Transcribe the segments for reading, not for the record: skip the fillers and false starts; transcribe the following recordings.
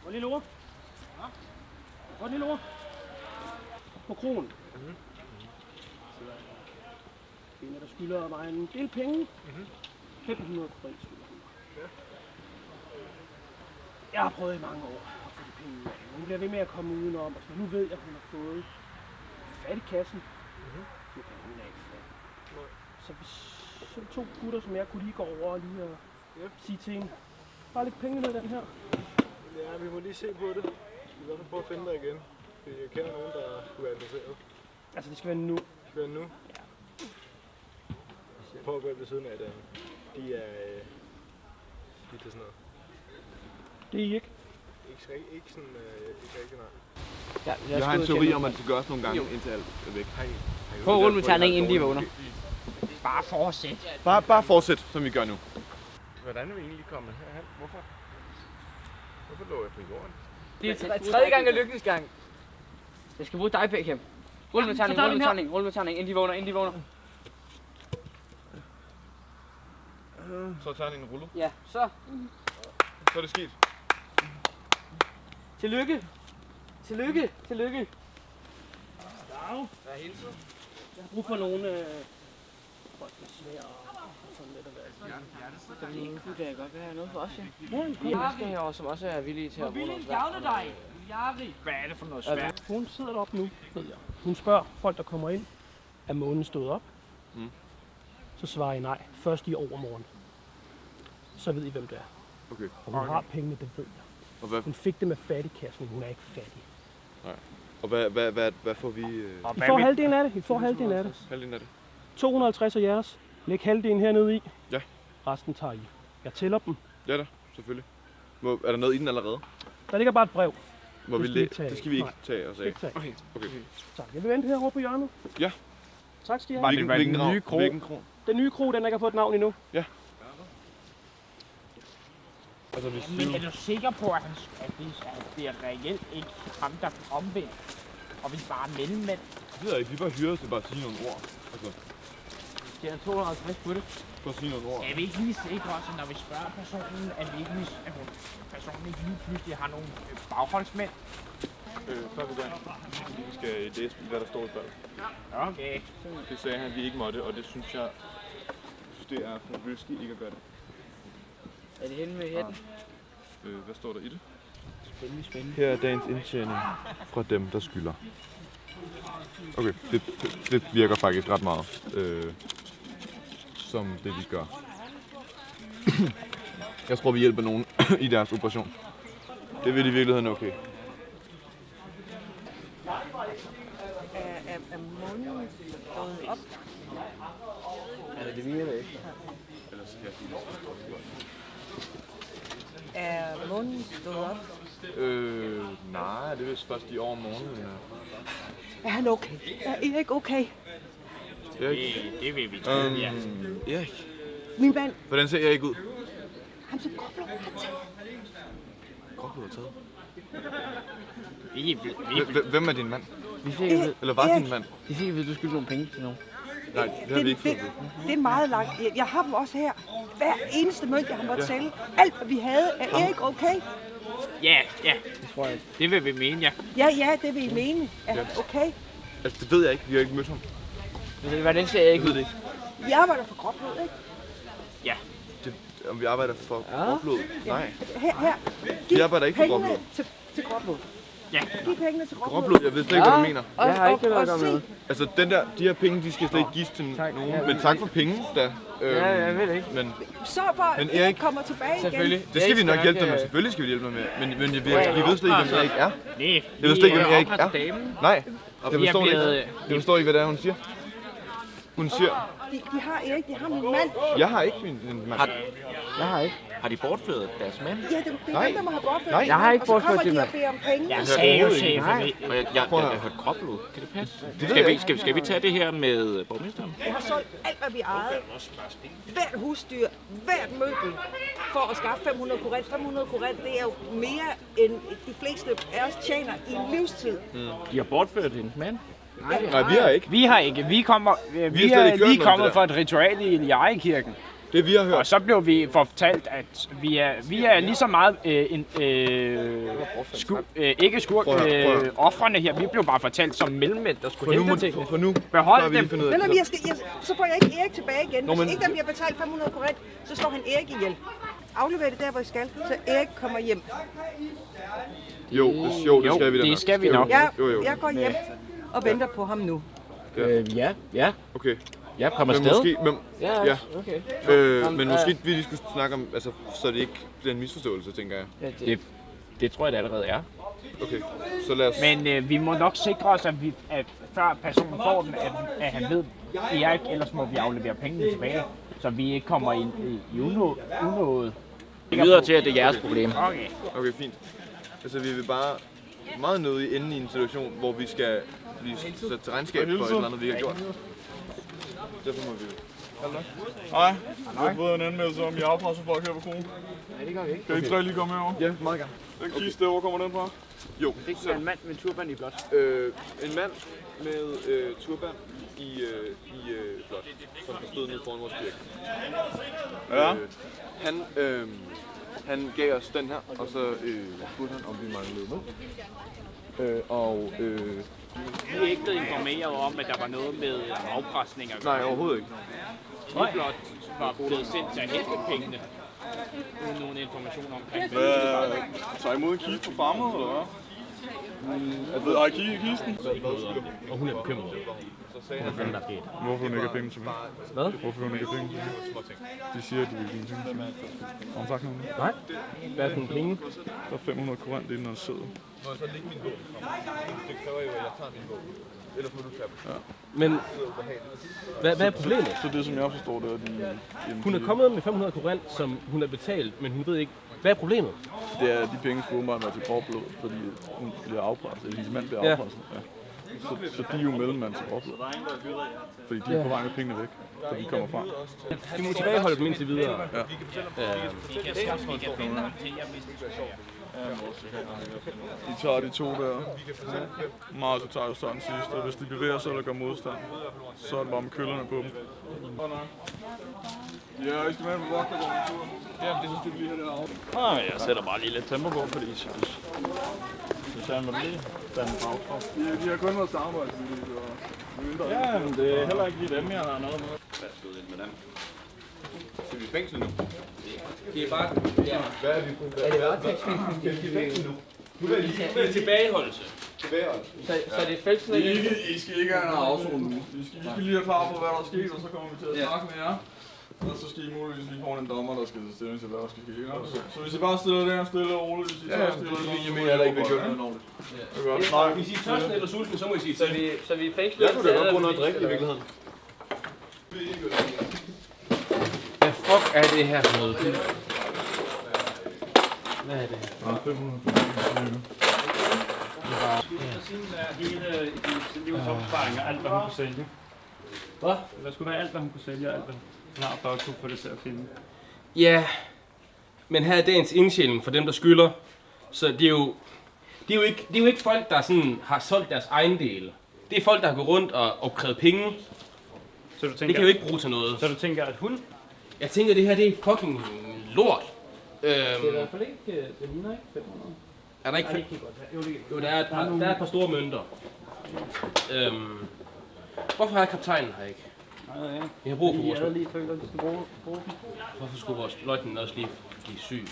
Hvor lille ord? Hvor lille ord? På kronen. En der skylder mig en del penge. 500 kroner skylder hun mig. Jeg har prøvet i mange år at få de penge ud af. Hun bliver ved med at komme udenom, og så nu ved jeg, at hun har fået fat i kassen. Nu kan hun ikke få. Så hvis så to gutter, som jeg kunne lige gå over og lige sige til hende, bare lidt penge med den her. Ja, vi må lige se på det. Vi vil prøve at finde dig igen. Fordi jeg kender nogen, der kunne være interesseret. Altså, det skal være nu. Det skal være nu? Ja. Prøv at gå ved siden af det. De er til sådan noget. Det er I ikke? Ikke sådan, ikke rigtig nej. Ja, jeg har en teori om, at det skal gøres nogle gange, indtil alt er væk. Prøv at rulle med terningen, inden de vågner. Bare fortsæt. Bare fortsæt, som vi gør nu. Hvordan er vi egentlig kommet herhen? Hvorfor lå jeg på jorden? Det er tredje gang af lykkens gang. Jeg skal bruge dig, Beckham. Rulle med terningen, rulle med terningen, inden de vågner. Så er terningen rullet. Ja, så. Så er det sket. Tillykke. Tillykke. Dag. Hvad er hilsen? Jeg har brug for nogle folk med svær og sådan lidt af hvert. Det kunne da godt være noget for os, ja. Ja, Vi skal herovre, som også er villige til at bruge noget svært. dig, Jari. Hvad er det for noget svært? Hun sidder deroppe nu, ved jeg. Hun spørger folk, der kommer ind, er månen stået op? Så svarer I nej. Først i overmorgen. Så ved I, hvem det er. Okay. Og hun har pengene, det ved jeg. Og hvad, Hun fik det med fattigkassen, hun er ikke fattig. og hvad får vi? I får halvdelen af det. I får halvdelen af det. Halvdelen af det. 250 af jeres. Læg halvdelen hernede i. Ja. Resten tager I. Jeg tæller dem. Ja da, selvfølgelig. Er der noget i den allerede? Der ligger bare et brev. Må Det vi skal vi læ- ikke tage det af. skal vi ikke Nej. tage os af. Ikke tage. Okay. Tak. Jeg vil vente herovre på hjørnet. Ja. Tak skal I have. Hvilken kro? Den nye kro, den ikke har fået et navn endnu. Ja. Altså, Men er du sikker på, at det er reelt ikke ham, der er omvendt? Og vi bare er mellemmænd? Det ved jeg ikke. Vi bare hyrer os til bare at sige nogle ord. Altså, Det er 250 på det. for at sige nogle ord. Er vi ikke lige sikre også, når vi spørger personen, at vi ikke lige, at personen ikke lige pludselig har nogle bagholdsmænd? Så er vi der. Vi skal læse, hvad der står i brevet. Okay. Det sagde han, vi ikke måtte, og det synes jeg det er for risky ikke at gøre det. Er det henne med hætten? Hvad står der i det? Spændende. Her er dagens indtjening fra dem, der skylder. Okay, det virker faktisk ret meget som det, vi gør. Jeg tror, vi hjælper nogen i deres operation. Det vil i virkeligheden okay. Er månen gået op? Ja, det virker det ikke. Er månen stået op? Nej, det er vist først i overmorgen. Er han okay? Er Erik okay? Erik? Det vil vi tro, ja. Erik? Min mand, Hvordan ser Erik ud? ham som Gråblå har taget. Gråblod er taget. Vi Hvem er din mand? Vi fik at vide, Eller var Erik. din mand? vi fik at vide, du skyldte nogle penge til nogen. Nej, det har vi ikke fået. Det er meget langt. Jeg har dem også her. Hver eneste mønt, jeg har måttet sælge. Alt, hvad vi havde. Er Erik okay? ja, Det tror jeg ikke. det vil vi mene, ja. Ja, det vil I mene. Er han okay? Altså, det ved jeg ikke. Vi har ikke mødt ham. Hvordan ser jeg ikke ud? Vi arbejder for Gråblod, ikke? Om vi arbejder for Gråblod? Nej. Her. Vi arbejder ikke for pengene Gråblod. til Gråblod. Ja. Giv pengene til Gråblod. Gråblod, jeg ved slet ikke, hvad du mener. Jeg har ikke noget at gøre se, med noget. Altså, de her penge, de skal slet ikke gives til nogen. Men tak for penge, da. Ja, jeg ved det ikke. Men så for Men at Erik- Erik kommer tilbage igen. Selvfølgelig. det skal vi nok hjælpe dig med. Selvfølgelig skal vi hjælpe dig med. Men vi ved slet ikke, hvem Erik er. Nej, Jeg ved slet ikke, hvem Erik er. damen. Nej, Og jeg vi er forstår blevet... ikke. Jeg forstår ikke, hvad det er, hun siger. Hun siger, De har Erik, de har min mand. jeg har ikke min mand. Jeg har ikke. Har de bortført deres mand? Ja, det er Nej. dem, der må have bortført Nej. min Jeg har mand, ikke og så bortført kommer din de og mand. beder om penge. Jeg sagde jo, chef, Og jeg har hørt gråblod. Kan det passe? Det ved jeg ikke. Skal vi tage det her med borgmesteren? Jeg har solgt alt, hvad vi ejede. Hvert husdyr, hvert møbel, for at skaffe 500 kurant. 500 kurant, det er jo mere, end de fleste af os tjener i en livstid. De har bortført hendes mand. Nej, vi har ikke. Vi har ikke. Vi slet ikke hørt er lige noget om kommet det fra et ritual i Jari-kirken. Det vi har hørt. Og så blev vi fortalt, at vi er lige så meget offrene her. Vi blev bare fortalt som mellemmænd, der skulle hente tingene. For nu behold dem. Så får jeg ikke Erik tilbage igen. Hvis ikke der bliver betalt 500 korrekt, så slår han Erik ihjel. Aflever det der, hvor I skal, så Erik kommer hjem. Jo, det skal vi da. Det skal vi nok. Jeg går hjem og venter på ham nu. Ja. Okay. Jeg kommer Men afsted. måske, okay. Men måske vi lige skulle snakke om, altså, så det ikke bliver en misforståelse, tænker jeg. Det tror jeg, det allerede er. Okay, så lad os... Men vi må nok sikre os, at før personen får den, at han ved Erik, ellers må vi aflevere pengene tilbage, så vi ikke kommer ind i unådet. Videre til, at det er jeres problem. Okay, fint. Altså, vi vil bare meget nødig ende i en situation, hvor vi skal blive sat til regnskab for et eller andet, vi ikke har gjort. Derfor må vi jo. Hej. Jeg har fået en anmeldelse om, I afpresser folk her på kronen. Nej, det gør vi ikke. Kan I tre lige komme herover? Ja, meget gerne. Den kiste, hvor kommer den fra? Jo. Fik så en mand med turban i blåt. En mand med turban i blåt, som stod nede foran vores kirke. Ja. Han gav os den her, og så spurgte han, om vi manglede noget. Vi er ikke blevet informeret om, at der var noget med afpresning. Nej, overhovedet ikke. Vi blot var blevet sendt til at hente pengene. Uden nogen information omkring det. Tager I imod en kiste på farmet, eller hvad? Har I kigget i kisten? Og hun er bekymret. Hvorfor hun ikke har penge til mig? Hvad? Hvorfor hun ikke har penge til mig? De siger, at de vil give en ting til mig. Har hun sagt noget? Nej. Hvad er det for nogle penge? Der er 500 korant inden og sæde. Må jeg så lægge min bog? Det kræver jo, at jeg tager min bog. Ellers må du tage den. Ja. Men hvad er problemet? Så det, som jeg forstår, det er, at hun er kommet med 500 korant, som hun har betalt, men hun ved ikke, hvad er problemet? det er, at de penge skulle åbenbart være til gråblod, fordi hun bliver afpresset, eller hendes mand bliver afpresset. Ja. Så de er jo mellemmand til gråblod. Fordi de er på vej med pengene væk, da de kommer frem. De må tilbageholde dem indtil videre. Ja. De tager de to der. Meget så tager jo sådan sidst, og hvis de bevæger sig eller gør modstand, så er det bare med køllerne på dem. Ja, I skal med på vogter, går en tur. Ja, det synes du lige her derovre. Jeg sætter bare lige lidt tempo på, fordi så tager man lige den bagtrop. De har kun været samarbejdsvillige og mindre. Ja, men det er heller ikke lige dem, jeg har noget med. Hvad skal ind med dem? Skal vi i fængsel nu? Det er bare... Ja. Hvad er vi på? Er det varetægtsfængsel? Skal vi i fængsel nu? Det er tilbageholdelse. Tilbageholdelse. Så det er fængsel ikke? I skal ikke have en afzone nu. I skal lige have klar på, hvad der er sket, og så kommer vi til at snakke med jer. Og så skal I muligvis lige få en dommer, der skal tage stilling til, hvad der skal ske. Okay. Så hvis I bare stiller der stille og roligt, hvis I tager stille og roligt, jeg mener heller ikke, vi gjort noget lovligt. Det er godt. Nej. Hvis I er tørsten eller sulten, så må I sige til. Så vi er fængslet. Jeg kunne da godt bruge noget at drikke i virkeligheden. Hvad fuck er det her for noget? Hvad er det her? Ja, 500. Siden er hele livsopsparing og alt, hvad hun kunne sælge. Hvad? Der skulle være alt, hvad hun kunne sælge og alt, hvad hun har for at kunne få det til at finde. Ja, men her er dagens indsjæling for dem, der skylder. Så det er jo ikke folk, der sådan har solgt deres ejendele. Det er folk, der har gået rundt og krævet penge. Så du tænker, Det kan jo ikke bruge til noget. Så du tænker, at hun... Jeg tænker, det her det er fucking lort. Det er i hvert fald ikke... Det ligner ikke 500. Er der ikke... Nej, det kan godt være. Jo, der er et par store mønter. Hvorfor har kaptajnen her ikke? Vi har brug for vores... lige føler, at vi skal bruge dem. Hvorfor skulle vores løjtnant også lige blive syg?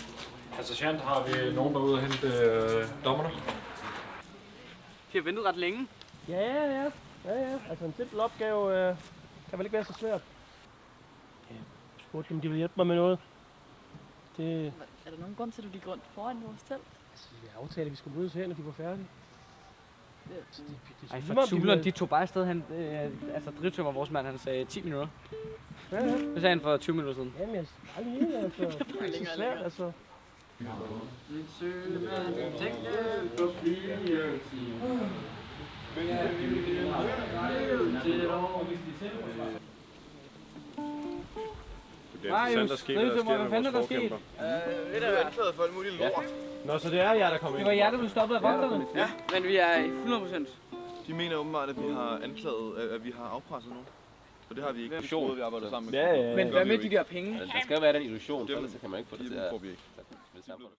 Altså, sergeant, har vi nogen derude at hente dommerne? Vi har ventet ret længe. Ja. Altså en simpel opgave kan vel ikke være så svært. Jeg spurgte dem, om de ville hjælpe mig med noget. Det... Er der nogen grund til, at du gik rundt foran vores telt? Altså, vi aftalte, at vi skulle mødes her, når de var færdige. Ej, for Tuleren, de tog bare afsted. Han, altså, drivtømmer vores mand, han sagde 10 minutter. Ja. Det sagde han for 20 minutter siden. Jamen, jeg er aldrig enig, altså. Det er så svært, altså. Marius, drivtømmer, hvad fanden er der sket? Det er anklaget for alt muligt lort. Nå, så det er jer, der kommer Det var jer, der blev stoppet af vogterne. Ja, men vi er 100%. De mener åbenbart, at vi har anklaget, at vi har afpresset nogen. For det har vi ikke. Vi troede, vi arbejdede sammen med. Men hvad med de der penge? Der skal jo være den illusion, for ellers så kan man ikke få det til at... Det får vi ikke.